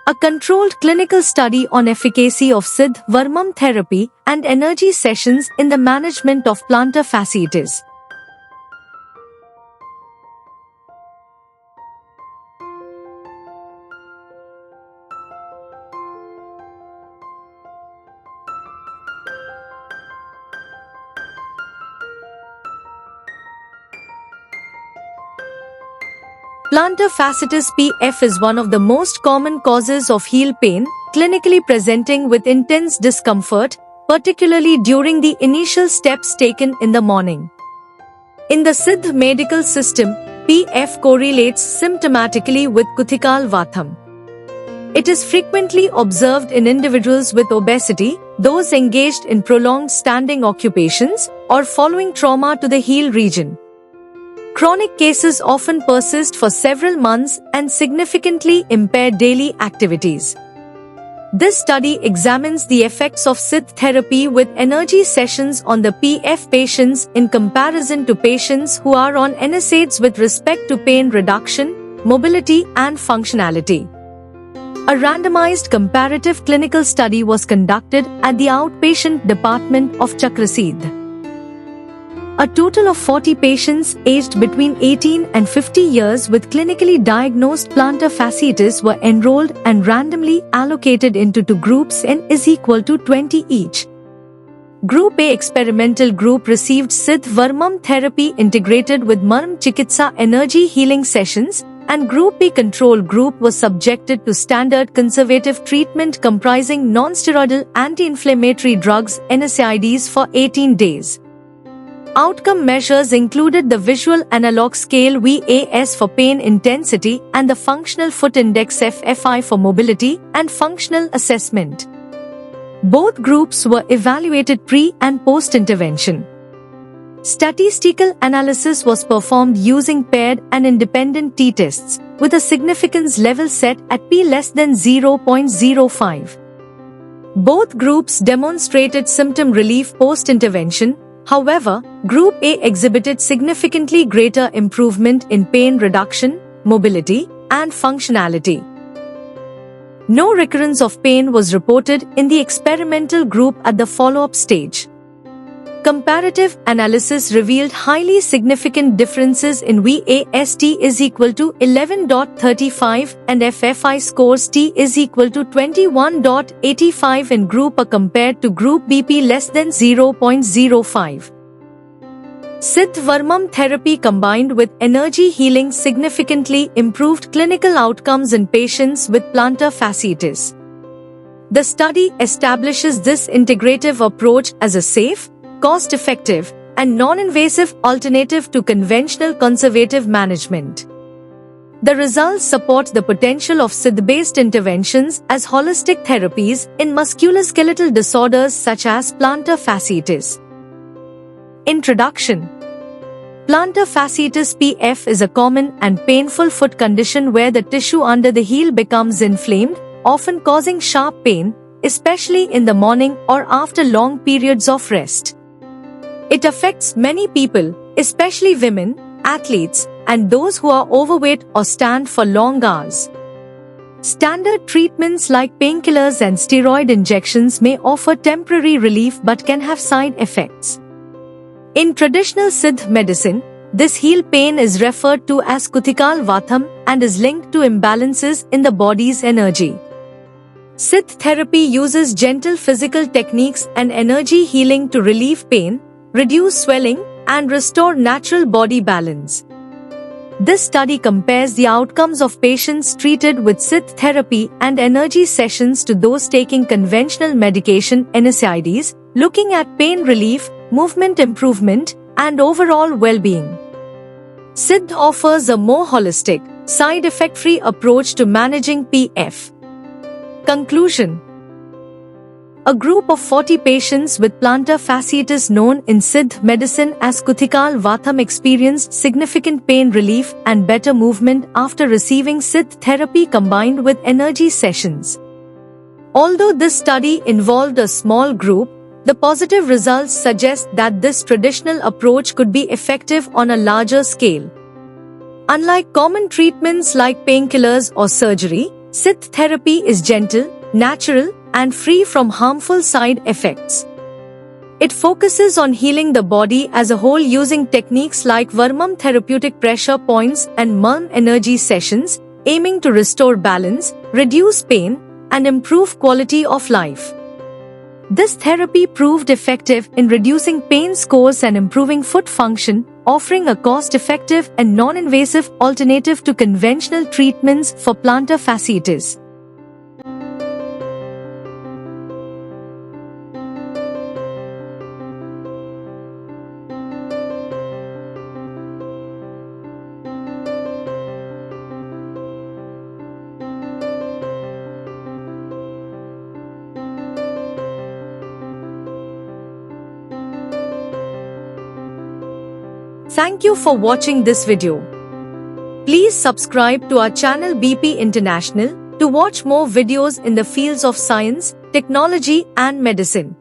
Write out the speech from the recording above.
A controlled clinical study on efficacy of Siddha Varmam therapy and energy sessions in the management of plantar fasciitis. Plantar fasciitis (PF) is one of the most common causes of heel pain, clinically presenting with intense discomfort, particularly during the initial steps taken in the morning. In the Siddha medical system, PF correlates symptomatically with Kuthikal Vatham. It is frequently observed in individuals with obesity, those engaged in prolonged standing occupations, or following trauma to the heel region. Chronic cases often persist for several months and significantly impair daily activities. This study examines the effects of Siddha therapy with energy sessions on the PF patients in comparison to patients who are on NSAIDs with respect to pain reduction, mobility and functionality. A randomized comparative clinical study was conducted at the outpatient department of Chakraseedh. A total of 40 patients aged between 18 and 50 years with clinically diagnosed plantar fasciitis were enrolled and randomly allocated into two groups N is equal to 20 each. Group A experimental group received Siddha Varmam therapy integrated with Marm Chikitsa energy healing sessions, and Group B control group was subjected to standard conservative treatment comprising non-steroidal anti-inflammatory drugs NSAIDs for 18 days. Outcome measures included the Visual Analog Scale VAS for pain intensity and the Functional Foot Index FFI for mobility and functional assessment. Both groups were evaluated pre- and post-intervention. Statistical analysis was performed using paired and independent t-tests, with a significance level set at p less than 0.05. Both groups demonstrated symptom relief post-intervention. However, Group A exhibited significantly greater improvement in pain reduction, mobility, and functionality. No recurrence of pain was reported in the experimental group at the follow-up stage. Comparative analysis revealed highly significant differences in VAS T is equal to 11.35 and FFI scores T is equal to 21.85 in Group A compared to Group BP less than 0.05. Siddha Varmam therapy combined with energy healing significantly improved clinical outcomes in patients with plantar fasciitis. The study establishes this integrative approach as a safe, cost-effective, and non-invasive alternative to conventional conservative management. The results support the potential of Siddha-based interventions as holistic therapies in musculoskeletal disorders such as plantar fasciitis. Introduction. Plantar fasciitis (PF) is a common and painful foot condition where the tissue under the heel becomes inflamed, often causing sharp pain, especially in the morning or after long periods of rest. It affects many people, especially women, athletes, and those who are overweight or stand for long hours. Standard treatments like painkillers and steroid injections may offer temporary relief but can have side effects. In traditional Siddha medicine, this heel pain is referred to as Kuthikal Vatham and is linked to imbalances in the body's energy. Siddha therapy uses gentle physical techniques and energy healing to relieve pain, reduce swelling, and restore natural body balance. This study compares the outcomes of patients treated with Siddha therapy and energy sessions to those taking conventional medication NSAIDs, looking at pain relief, movement improvement, and overall well-being. Siddha offers a more holistic, side effect-free approach to managing PF. Conclusion. A group of 40 patients with plantar fasciitis known in Siddha medicine as Kuthikal Vatham experienced significant pain relief and better movement after receiving Siddha therapy combined with energy sessions. Although this study involved a small group, the positive results suggest that this traditional approach could be effective on a larger scale. Unlike common treatments like painkillers or surgery, Sith therapy is gentle, natural, and free from harmful side effects. It focuses on healing the body as a whole using techniques like Varmam therapeutic pressure points and Mulm energy sessions, aiming to restore balance, reduce pain, and improve quality of life. This therapy proved effective in reducing pain scores and improving foot function, offering a cost-effective and non-invasive alternative to conventional treatments for plantar fasciitis. Thank you for watching this video. Please subscribe to our channel BP International to watch more videos in the fields of science, technology and medicine.